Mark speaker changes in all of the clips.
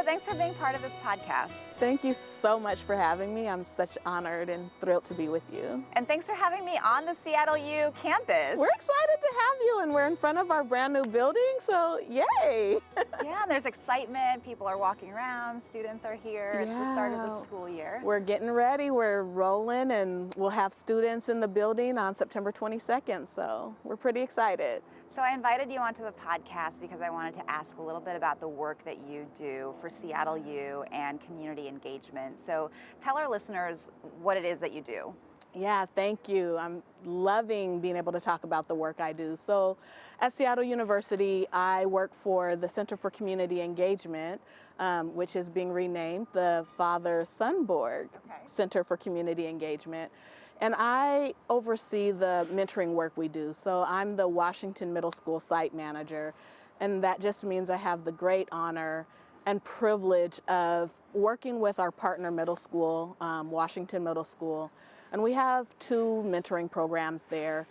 Speaker 1: thanks for being part of this podcast.
Speaker 2: Thank you so much for having me. I'm such honored and thrilled to be with you.
Speaker 1: And thanks for having me on the Seattle U campus.
Speaker 2: We're excited to have you, and we're in front of our brand new building, so yay!
Speaker 1: Yeah, there's excitement. People are walking around. Students are here. It's the start of the school year.
Speaker 2: We're getting ready. We're rolling, and we'll have students in the building on September 22nd, so we're pretty excited.
Speaker 1: So I invited you onto the podcast because I wanted to ask a little bit about the work that you do for Seattle U and community engagement. So tell our listeners what it is that you do.
Speaker 2: Yeah, thank you. I'm loving being able to talk about the work I do. So at Seattle University, I work for the Center for Community Engagement, which is being renamed the Father-Son Board Center for Community Engagement. And I oversee the mentoring work we do. So I'm the Washington Middle School site manager, and that just means I have the great honor and privilege of working with our partner middle school, Washington Middle School. And we have 2 mentoring programs there.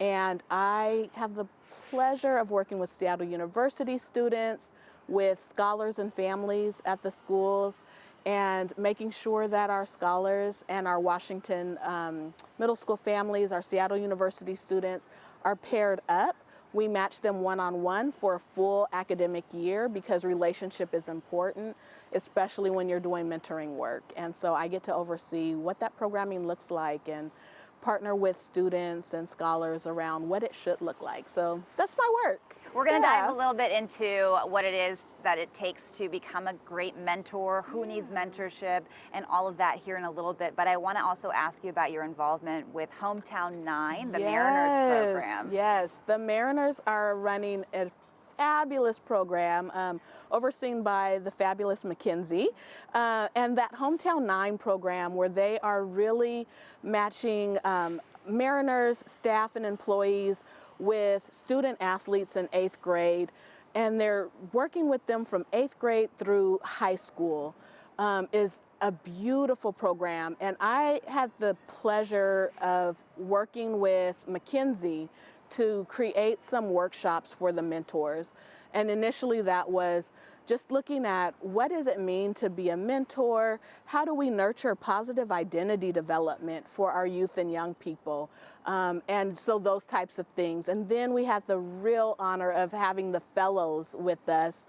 Speaker 2: And I have the pleasure of working with Seattle University students, with scholars and families at the schools, and making sure that our scholars and our Washington middle school families, our Seattle University students, are paired up. We match them one-on-one for a full academic year because relationship is important, especially when you're doing mentoring work. And so I get to oversee what that programming looks like and partner with students and scholars around what it should look like. So that's my work.
Speaker 1: We're going to dive a little bit into what it is that it takes to become a great mentor, who needs mentorship, and all of that here in a little bit. But I want to also ask you about your involvement with Hometown 9, the Mariners program.
Speaker 2: Yes, the Mariners are running a fabulous program overseen by the fabulous Mackenzie, and that Hometown 9 program where they are really matching Mariners staff and employees with student athletes in 8th grade, and they're working with them from 8th grade through high school, is a beautiful program. And I had the pleasure of working with Mackenzie to create some workshops for the mentors. And initially that was just looking at what does it mean to be a mentor? How do we nurture positive identity development for our youth and young people? And so those types of things. And then we had the real honor of having the fellows with us.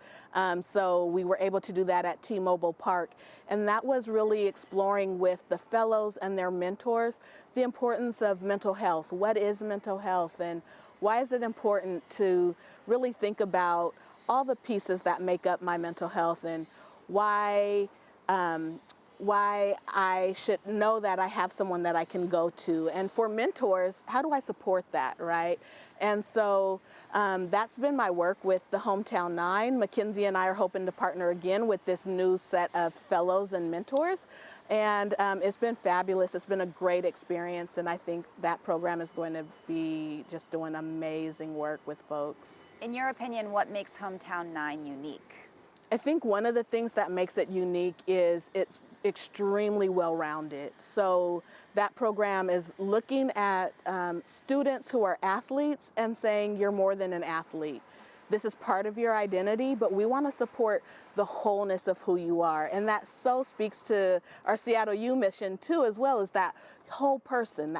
Speaker 2: So we were able to do that at T-Mobile Park. And that was really exploring with the fellows and their mentors the importance of mental health. What is mental health, and why is it important to really think about all the pieces that make up my mental health, and why I should know that I have someone that I can go to. And for mentors, how do I support that, right? And so that's been my work with the Hometown 9. Mackenzie and I are hoping to partner again with this new set of fellows and mentors. And it's been fabulous. It's been a great experience. And I think that program is going to be just doing amazing work with folks.
Speaker 1: In your opinion, what makes Hometown 9 unique?
Speaker 2: I think one of the things that makes it unique is it's extremely well-rounded. So that program is looking at students who are athletes and saying you're more than an athlete. This is part of your identity, but we want to support the wholeness of who you are. And that so speaks to our Seattle U mission too, as well as that whole person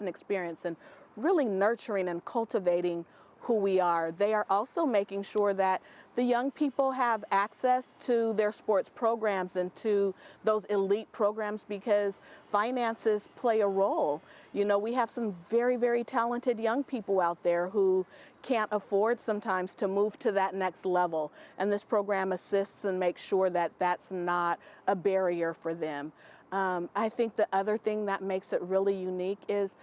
Speaker 2: experience, and really nurturing and cultivating who we are. They are also making sure that the young people have access to their sports programs and to those elite programs, because finances play a role. You know, we have some very, very talented young people out there who can't afford sometimes to move to that next level. And this program assists and makes sure that that's not a barrier for them. I think the other thing that makes it really unique is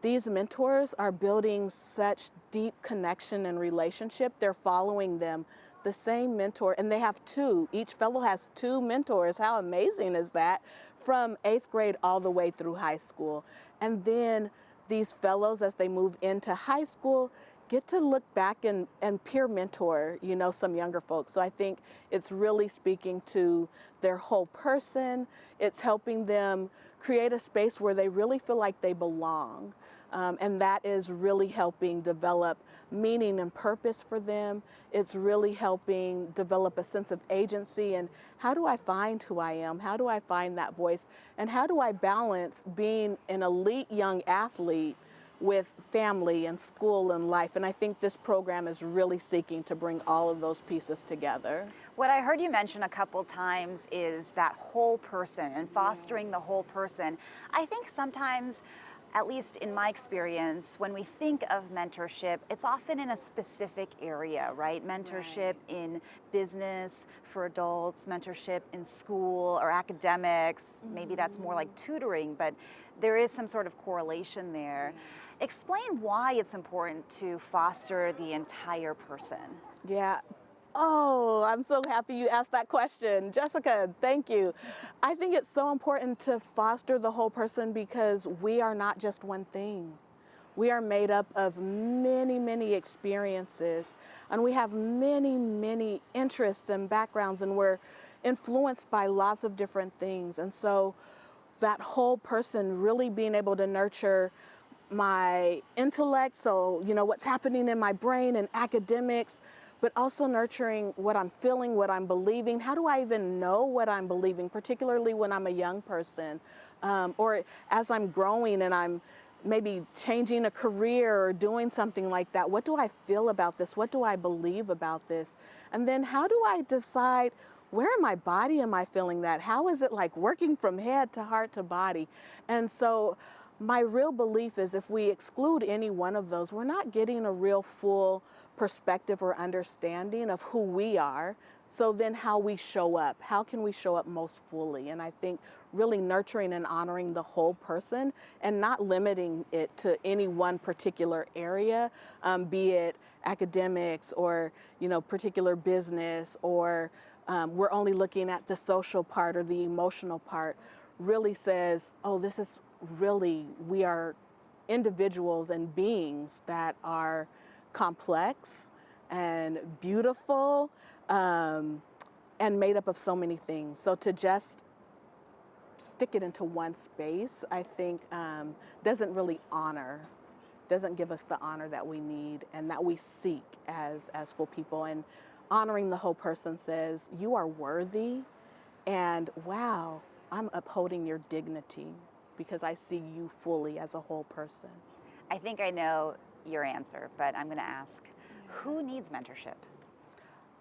Speaker 2: these mentors are building such deep connection and relationship. They're following them, the same mentor, and they have 2. Each fellow has 2 mentors. How amazing is that? From 8th grade all the way through high school. And then these fellows, as they move into high school, get to look back and peer mentor, some younger folks. So I think it's really speaking to their whole person. It's helping them create a space where they really feel like they belong. And that is really helping develop meaning and purpose for them. It's really helping develop a sense of agency and how do I find who I am? How do I find that voice? And how do I balance being an elite young athlete with family and school and life? And I think this program is really seeking to bring all of those pieces together.
Speaker 1: What I heard you mention a couple times is that whole person and fostering the whole person. I think sometimes, at least in my experience, when we think of mentorship, it's often in a specific area, right? Mentorship in business for adults, mentorship in school or academics. Maybe that's more like tutoring, but there is some sort of correlation there. Explain why it's important to foster the entire person.
Speaker 2: Yeah. Oh, I'm so happy you asked that question. Jessica, thank you. I think it's so important to foster the whole person because we are not just one thing. We are made up of many, many experiences, and we have many, many interests and backgrounds, and we're influenced by lots of different things. And so that whole person really being able to nurture my intellect, so, what's happening in my brain and academics, but also nurturing what I'm feeling, what I'm believing. How do I even know what I'm believing, particularly when I'm a young person, or as I'm growing and I'm maybe changing a career or doing something like that? What do I feel about this? What do I believe about this? And then how do I decide where in my body am I feeling that? How is it like working from head to heart to body? And so my real belief is if we exclude any one of those, we're not getting a real full perspective or understanding of who we are. So then how we show up, how can we show up most fully? And I think really nurturing and honoring the whole person and not limiting it to any one particular area, be it academics or, particular business, or we're only looking at the social part or the emotional part, really says, oh, this is really, we are individuals and beings that are complex and beautiful and made up of so many things. So to just stick it into one space, I think doesn't give us the honor that we need and that we seek as full people. And honoring the whole person says, you are worthy, and wow, I'm upholding your dignity because I see you fully as a whole person.
Speaker 1: I think I know your answer, but I'm going to ask, who needs mentorship?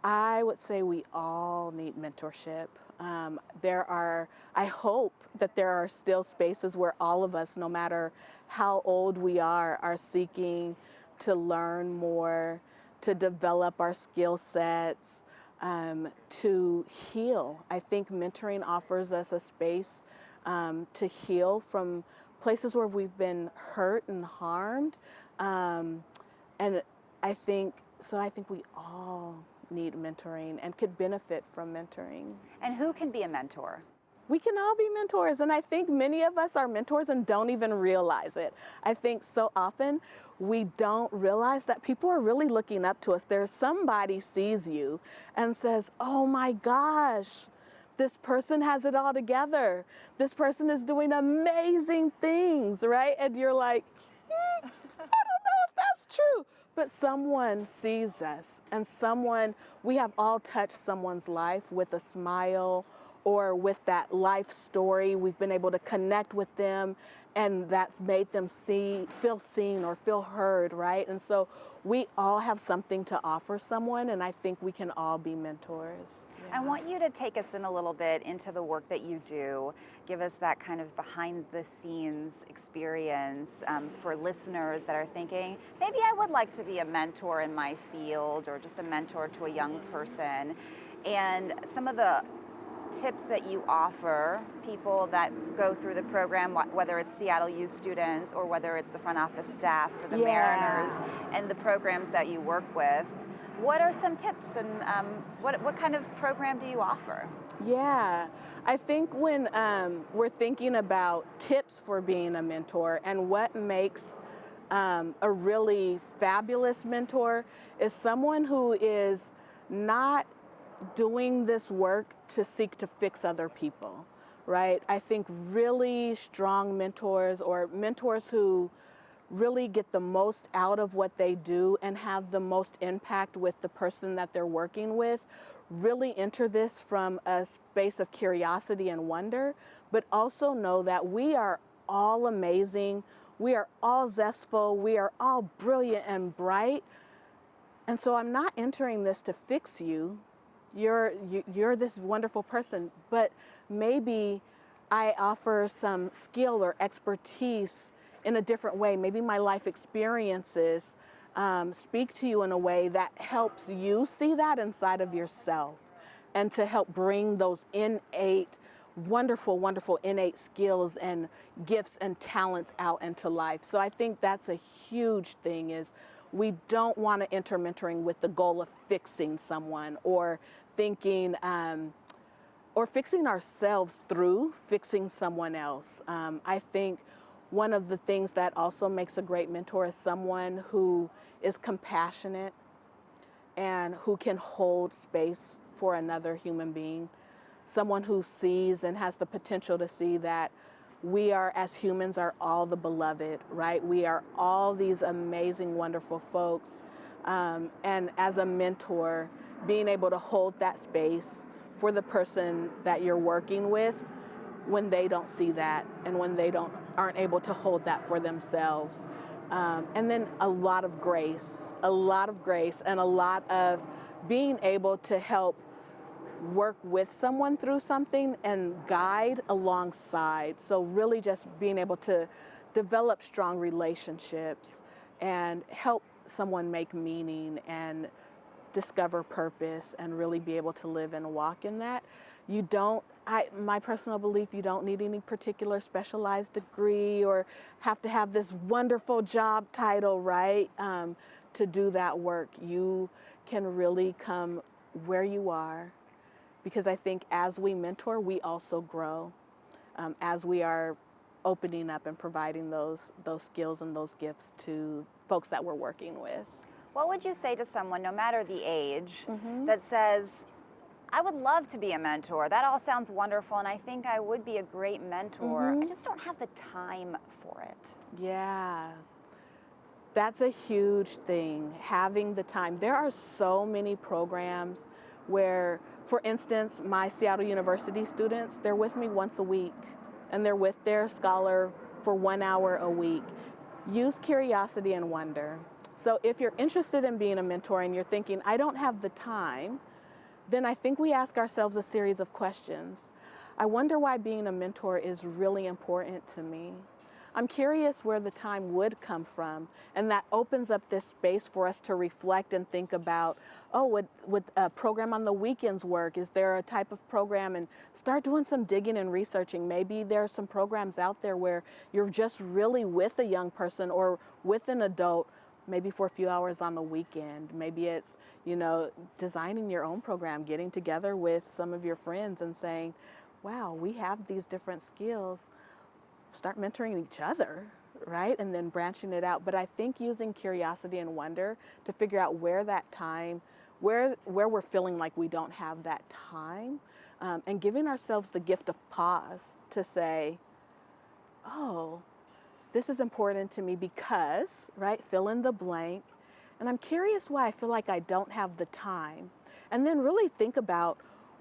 Speaker 2: I would say we all need mentorship. I hope that there are still spaces where all of us, no matter how old we are seeking to learn more, to develop our skill sets, to heal. I think mentoring offers us a space to heal from places where we've been hurt and harmed. And I think we all need mentoring and could benefit from mentoring.
Speaker 1: And who can be a mentor?
Speaker 2: We can all be mentors, and I think many of us are mentors and don't even realize it. I think so often we don't realize that people are really looking up to us. There's somebody sees you and says, oh my gosh, this person has it all together. This person is doing amazing things, right? And you're like, I don't know if that's true. But someone sees us, and we have all touched someone's life with a smile or with that life story. We've been able to connect with them, and that's made them feel seen or feel heard, right? And so we all have something to offer someone, and I think we can all be mentors. Yeah.
Speaker 1: I want you to take us in a little bit into the work that you do. Give us that kind of behind the scenes experience for listeners that are thinking, maybe I would like to be a mentor in my field or just a mentor to a young person. And some of the tips that you offer people that go through the program, whether it's Seattle U students or whether it's the front office staff for the Mariners and the programs that you work with. What are some tips and what kind of program do you offer?
Speaker 2: Yeah, I think when we're thinking about tips for being a mentor and what makes a really fabulous mentor is someone who is not doing this work to seek to fix other people, right? I think really strong mentors, or mentors who really get the most out of what they do and have the most impact with the person that they're working with, really enter this from a space of curiosity and wonder, but also know that we are all amazing, we are all zestful, we are all brilliant and bright. And so I'm not entering this to fix you. You're this wonderful person, but maybe I offer some skill or expertise in a different way. Maybe my life experiences speak to you in a way that helps you see that inside of yourself, and to help bring those innate, wonderful innate skills and gifts and talents out into life. So I think that's a huge thing, is we don't want to enter mentoring with the goal of fixing someone, or thinking or fixing ourselves through fixing someone else. I think one of the things that also makes a great mentor is someone who is compassionate and who can hold space for another human being. Someone who sees and has the potential to see that we are, as humans, are all the beloved, right? We are all these amazing, wonderful folks. And as a mentor, being able to hold that space for the person that you're working with when they don't see that, and when they aren't able to hold that for themselves. And then a lot of grace, and a lot of being able to help work with someone through something and guide alongside. So really just being able to develop strong relationships and help someone make meaning and discover purpose, and really be able to live and walk in that. My personal belief, you don't need any particular specialized degree or have to have this wonderful job title, right? To do that work. You can really come where you are, because I think as we mentor, we also grow, as we are opening up and providing those skills and those gifts to folks that we're working with.
Speaker 1: What would you say to someone, no matter the age, that says, I would love to be a mentor. That all sounds wonderful, and I think I would be a great mentor. I just don't have the time for it.
Speaker 2: Yeah, that's a huge thing, having the time. There are so many programs where, for instance, my Seattle University students, they're with me once a week, and they're with their scholar for 1 hour a week. Use curiosity and wonder. So if you're interested in being a mentor and you're thinking, I don't have the time, then I think we ask ourselves a series of questions. I wonder why being a mentor is really important to me. I'm curious where the time would come from, and that opens up this space for us to reflect and think about, would a program on the weekends work? Is there a type of program? And start doing some digging and researching. Maybe there are some programs out there where you're just really with a young person or with an adult, maybe for a few hours on the weekend. Maybe it's, designing your own program, getting together with some of your friends and saying, wow, we have these different skills. Start mentoring each other, right? And then branching it out. But I think using curiosity and wonder to figure out where that time, where we're feeling like we don't have that time, and giving ourselves the gift of pause to say, oh, this is important to me because, right, fill in the blank. And I'm curious why I feel like I don't have the time. And then really think about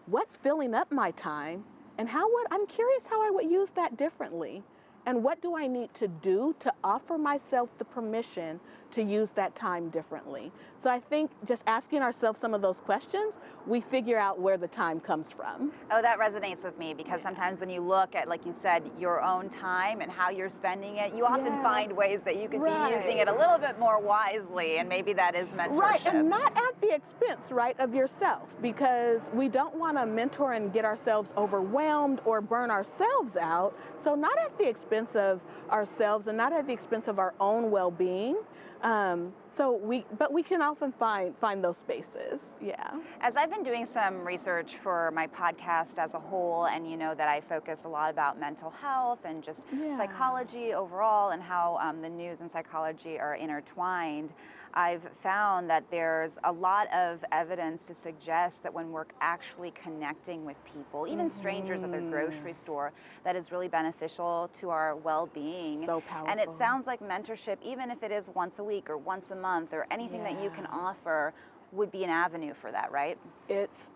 Speaker 2: what's filling up my time, and I'm curious how I would use that differently. And what do I need to do to offer myself the permission to use that time differently? So I think just asking ourselves some of those questions, we figure out where the time comes from.
Speaker 1: Oh, that resonates with me, because sometimes when you look at, like you said, your own time and how you're spending it, you often find ways that you could be using it a little bit more wisely, and maybe that is mentorship.
Speaker 2: Right, and not at the expense, right, of yourself, because we don't want to mentor and get ourselves overwhelmed or burn ourselves out. So not at the expense of ourselves and not at the expense of our own well-being, But we can often find those spaces. Yeah.
Speaker 1: As I've been doing some research for my podcast as a whole, and you know that I focus a lot about mental health and just
Speaker 2: Yeah.
Speaker 1: psychology overall and how the news and psychology are intertwined, I've found that there's a lot of evidence to suggest that when we're actually connecting with people, even strangers at the grocery store, that is really beneficial to our well-being.
Speaker 2: So powerful.
Speaker 1: And it sounds like mentorship, even if it is once a week or once a month or anything that you can offer, would be an avenue for that, right?
Speaker 2: It's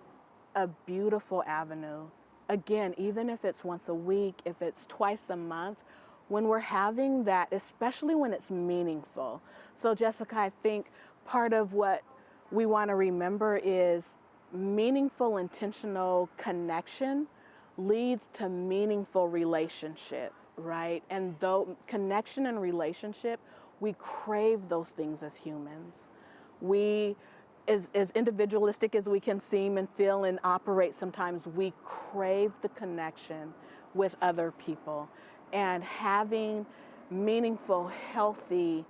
Speaker 2: a beautiful avenue. Again, even if it's once a week, if it's twice a month, when we're having that, especially when it's meaningful. So Jessica, I think part of what we want to remember is meaningful, intentional connection leads to meaningful relationship, right? And though connection and relationship, we crave those things as humans. We, as individualistic as we can seem and feel and operate sometimes, we crave the connection with other people. And having meaningful, healthy,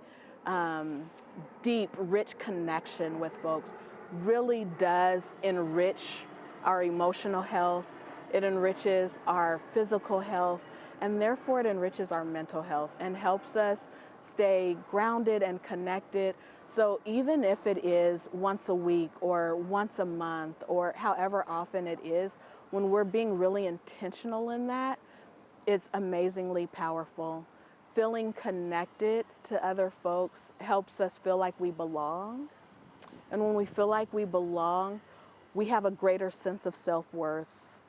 Speaker 2: deep, rich connection with folks really does enrich our emotional health. It enriches our physical health, and therefore it enriches our mental health and helps us stay grounded and connected. So even if it is once a week or once a month or however often it is, when we're being really intentional in that, it's amazingly powerful. Feeling connected to other folks helps us feel like we belong. And when we feel like we belong, we have a greater sense of self-worth.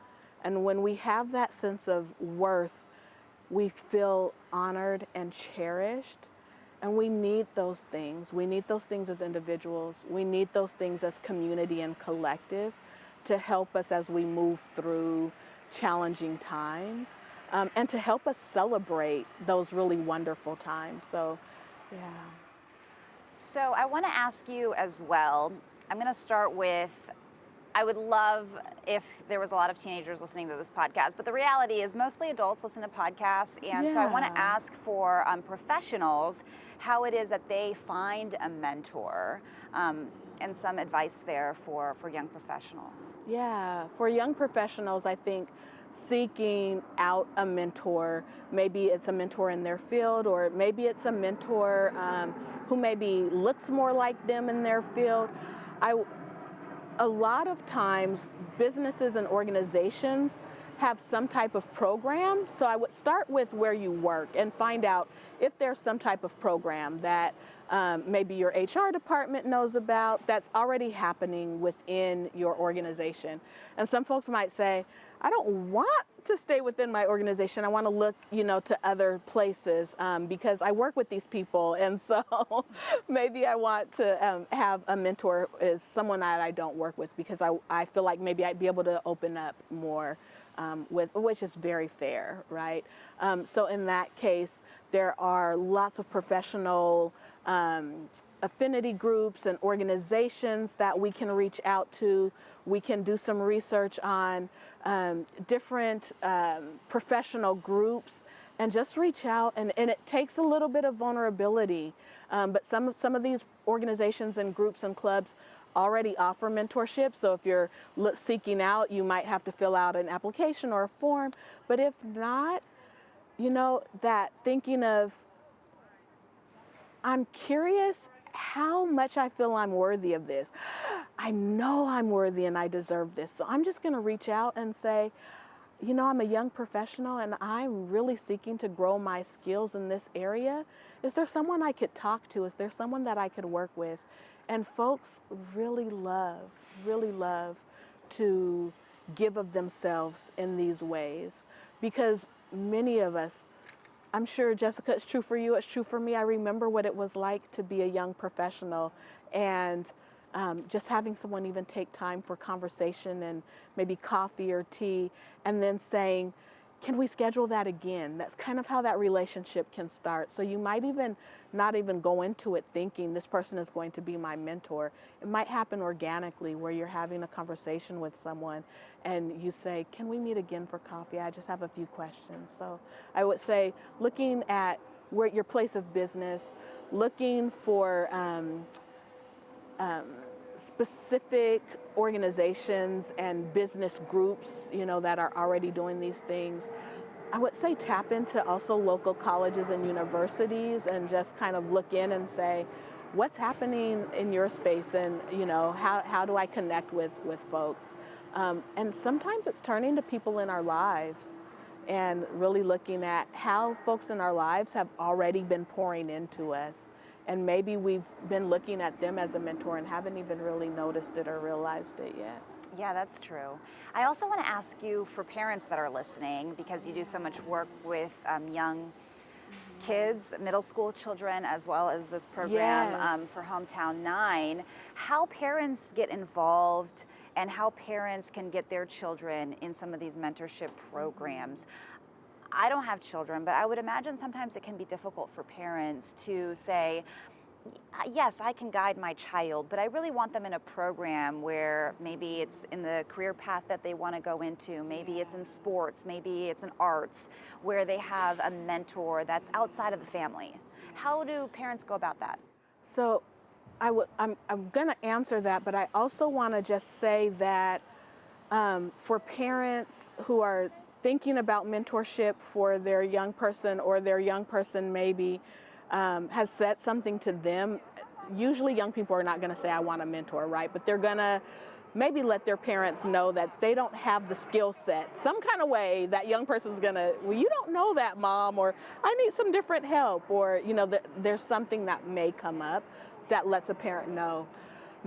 Speaker 2: And when we have that sense of worth, we feel honored and cherished. And we need those things. We need those things as individuals. We need those things as community and collective to help us as we move through challenging times. And to help us celebrate those really wonderful times. So, yeah.
Speaker 1: So I want to ask you as well, I'm going to start with, I would love if there was a lot of teenagers listening to this podcast, but the reality is mostly adults listen to podcasts, and so I want to ask for professionals how it is that they find a mentor, and some advice there for young professionals.
Speaker 2: Yeah, for young professionals, I think seeking out a mentor, maybe it's a mentor in their field, or maybe it's a mentor who maybe looks more like them in their field. A lot of times, businesses and organizations have some type of program. So I would start with where you work and find out if there's some type of program that maybe your HR department knows about that's already happening within your organization. And some folks might say, I don't want to stay within my organization. I want to look, to other places because I work with these people. And so maybe I want to have a mentor is someone that I don't work with because I feel like maybe I'd be able to open up more which is very fair, right? So in that case, there are lots of professional affinity groups and organizations that we can reach out to. We can do some research on different professional groups and just reach out. And it takes a little bit of vulnerability. But some of these organizations and groups and clubs already offer mentorship. So if you're seeking out, you might have to fill out an application or a form. But if not, that thinking of, I'm curious how much I feel I'm worthy of this. I know I'm worthy and I deserve this. So I'm just going to reach out and say, I'm a young professional and I'm really seeking to grow my skills in this area. Is there someone I could talk to? Is there someone that I could work with? And folks really love to give of themselves in these ways because many of us, I'm sure, Jessica, it's true for you, it's true for me. I remember what it was like to be a young professional and just having someone even take time for conversation and maybe coffee or tea and then saying, can we schedule that again? That's kind of how that relationship can start. So you might even not even go into it thinking this person is going to be my mentor. It might happen organically where you're having a conversation with someone and you say, can we meet again for coffee? I just have a few questions. So I would say looking at where your place of business, looking for specific organizations and business groups, that are already doing these things. I would say tap into also local colleges and universities and just kind of look in and say, what's happening in your space, and how do I connect with folks? And sometimes it's turning to people in our lives and really looking at how folks in our lives have already been pouring into us. And maybe we've been looking at them as a mentor and haven't even really noticed it or realized it yet.
Speaker 1: Yeah, that's true. I also want to ask you, for parents that are listening, because you do so much work with young kids, middle school children, as well as this program
Speaker 2: Yes.
Speaker 1: for Hometown 9, how parents get involved and how parents can get their children in some of these mentorship programs. I don't have children, but I would imagine sometimes it can be difficult for parents to say, yes, I can guide my child, but I really want them in a program where maybe it's in the career path that they want to go into, maybe it's in sports, maybe it's in arts, where they have a mentor that's outside of the family. How do parents go about that?
Speaker 2: So I'm going to answer that, but I also want to just say that for parents who are thinking about mentorship for their young person, or their young person maybe has said something to them, usually young people are not going to say, I want a mentor, right? But they're going to maybe let their parents know that they don't have the skill set, some kind of way that young person's going to, well, you don't know that, mom, or I need some different help, or, there's something that may come up that lets a parent know.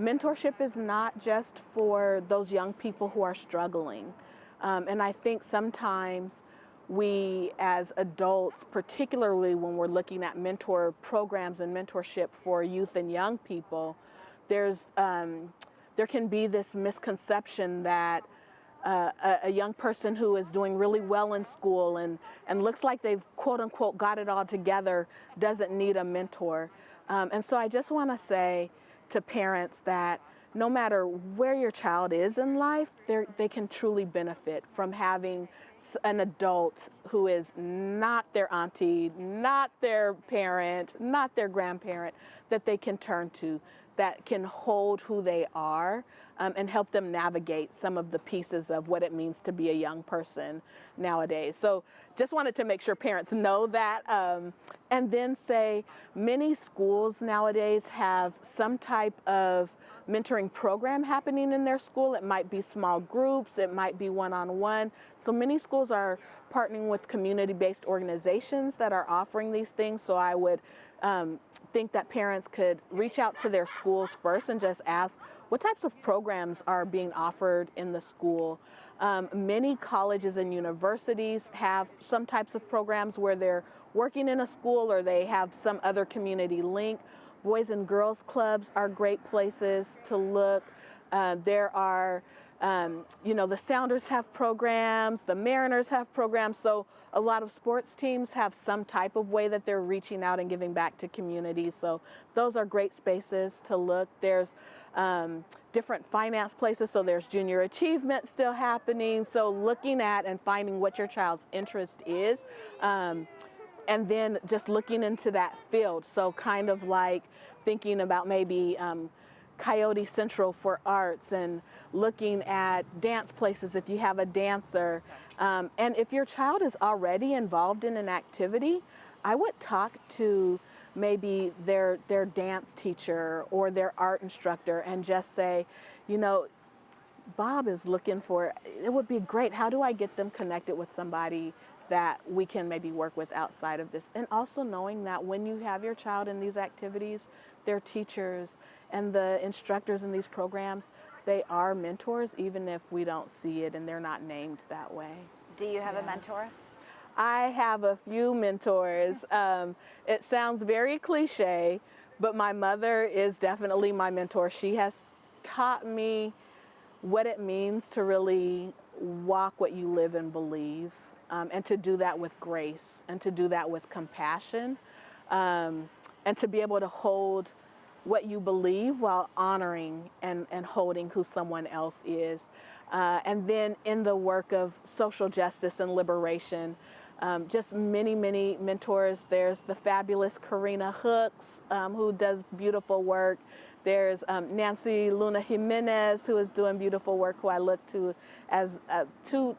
Speaker 2: Mentorship is not just for those young people who are struggling. And I think sometimes we as adults, particularly when we're looking at mentor programs and mentorship for youth and young people, there can be this misconception that a young person who is doing really well in school and looks like they've quote unquote got it all together doesn't need a mentor. And so I just want to say to parents that no matter where your child is in life, they can truly benefit from having an adult who is not their auntie, not their parent, not their grandparent, that they can turn to, that can hold who they are and help them navigate some of the pieces of what it means to be a young person nowadays. So just wanted to make sure parents know that. And then say many schools nowadays have some type of mentoring program happening in their school. It might be small groups, it might be one-on-one. So many schools are partnering with community-based organizations that are offering these things. So I would think that parents could reach out to their schools first and just ask, what types of programs are being offered in the school? Many colleges and universities have some types of programs where they're working in a school or they have some other community link. Boys and girls clubs are great places to look. There are, the Sounders have programs, the Mariners have programs, so a lot of sports teams have some type of way that they're reaching out and giving back to communities. So those are great spaces to look. There's different finance places, so there's junior achievement still happening. So looking at and finding what your child's interest is, and then just looking into that field. So kind of like thinking about maybe Coyote Central for arts, and looking at dance places if you have a dancer. And if your child is already involved in an activity, I would talk to maybe their dance teacher or their art instructor and just say, Bob is looking for, it would be great, how do I get them connected with somebody that we can maybe work with outside of this? And also knowing that when you have your child in these activities, their teachers and the instructors in these programs, they are mentors, even if we don't see it and they're not named that way.
Speaker 1: Do you have a mentor?
Speaker 2: I have a few mentors. It sounds very cliche, but my mother is definitely my mentor. She has taught me what it means to really walk what you live and believe, and to do that with grace, and to do that with compassion, and to be able to hold what you believe while honoring and holding who someone else is. And then in the work of social justice and liberation, just many, many mentors. There's the fabulous Karina Hooks, who does beautiful work. There's Nancy Luna Jimenez, who is doing beautiful work, who I look to as two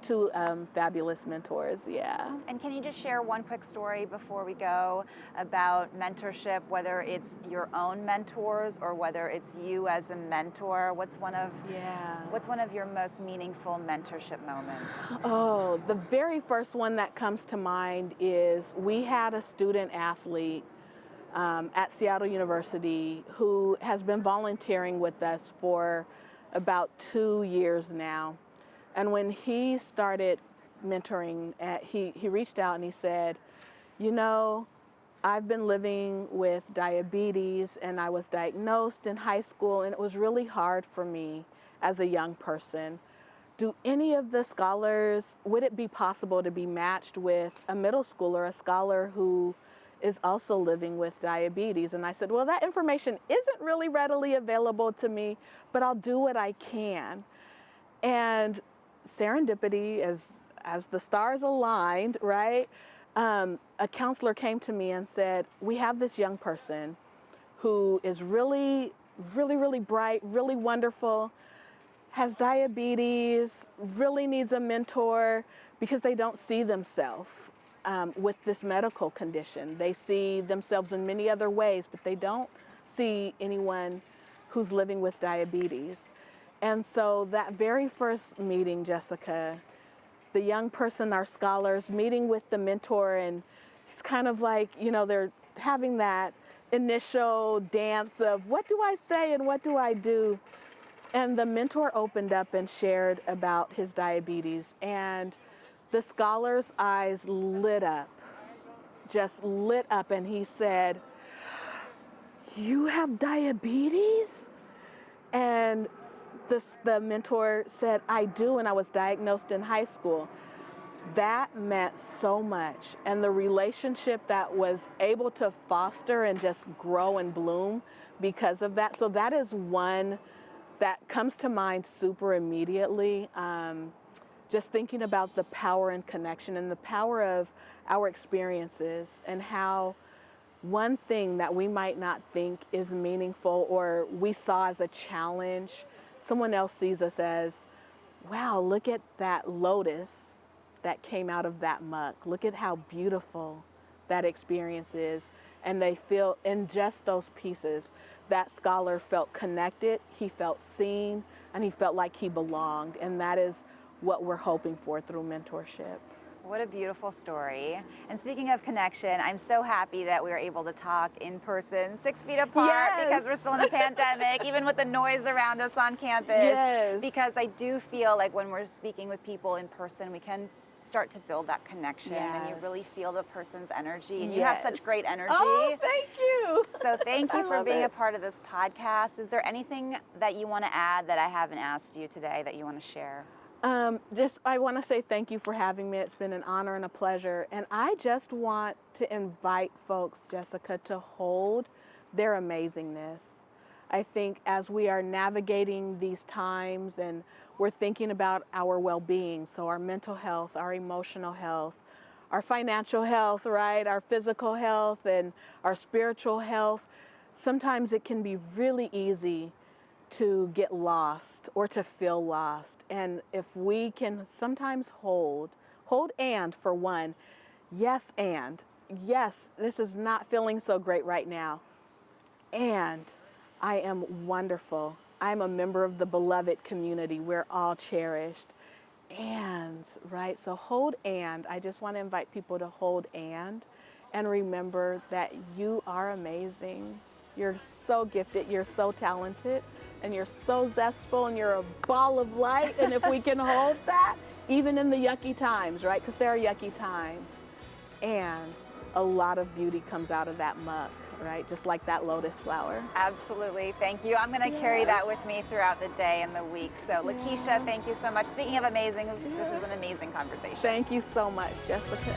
Speaker 2: fabulous mentors, yeah.
Speaker 1: And can you just share one quick story before we go about mentorship, whether it's your own mentors or whether it's you as a mentor? What's one of your most meaningful mentorship moments?
Speaker 2: Oh, the very first one that comes to mind is we had a student athlete at Seattle University who has been volunteering with us for about 2 years now. And when he started mentoring, he reached out and he said, you know, I've been living with diabetes and I was diagnosed in high school and it was really hard for me as a young person. Do any of the scholars, would it be possible to be matched with a middle schooler, a scholar who is also living with diabetes? And I said, well, that information isn't really readily available to me, but I'll do what I can. And serendipity, as the stars aligned, right? A counselor came to me and said, we have this young person who is really, really, really bright, really wonderful, has diabetes, really needs a mentor because they don't see themselves with this medical condition. They see themselves in many other ways, but they don't see anyone who's living with diabetes. And so that very first meeting, Jessica, the young person, our scholars, meeting with the mentor, and it's kind of like, you know, they're having that initial dance of what do I say and what do I do? And the mentor opened up and shared about his diabetes, and the scholar's eyes lit up, just lit up, and he said, you have diabetes? And the mentor said, I do, and I was diagnosed in high school. That meant so much, and the relationship that was able to foster and just grow and bloom because of that. So that is one that comes to mind super immediately. Just thinking about the power and connection and the power of our experiences and how one thing that we might not think is meaningful or we saw as a challenge, someone else sees us as, wow, look at that lotus that came out of that muck. Look at how beautiful that experience is. And they feel in just those pieces, that scholar felt connected, he felt seen, and he felt like he belonged. And that is what we're hoping for through mentorship.
Speaker 1: What a beautiful story. And speaking of connection, I'm so happy that we were able to talk in person, 6 feet apart,
Speaker 2: Yes.
Speaker 1: because we're still in a pandemic, even with the noise around us on campus.
Speaker 2: Yes.
Speaker 1: Because I do feel like when we're speaking with people in person, we can start to build that connection, and you really feel the person's energy. And you have such great energy.
Speaker 2: Oh, thank you.
Speaker 1: So thank you for being
Speaker 2: it.
Speaker 1: a part of this podcast. Is there anything that you want to add that I haven't asked you today that you want to share?
Speaker 2: I want to say thank you for having me. It's been an honor and a pleasure. And I just want to invite folks, Jessica, to hold their amazingness. I think as we are navigating these times and we're thinking about our well-being, so our mental health, our emotional health, our financial health, right, our physical health and our spiritual health, sometimes it can be really easy to get lost or to feel lost. And if we can sometimes hold and for one, yes, this is not feeling so great right now. And I am wonderful. I'm a member of the beloved community. We're all cherished. And, right, so hold and. I just want to invite people to hold and remember that you are amazing. You're so gifted, you're so talented, and you're so zestful, and you're a ball of light. And if we can hold that, even in the yucky times, right? Because there are yucky times. And a lot of beauty comes out of that muck, right? Just like that lotus flower.
Speaker 1: Absolutely. Thank you. I'm going to carry that with me throughout the day and the week. So LaKesha, thank you so much. Speaking of amazing, this is an amazing conversation.
Speaker 2: Thank you so much, Jessica.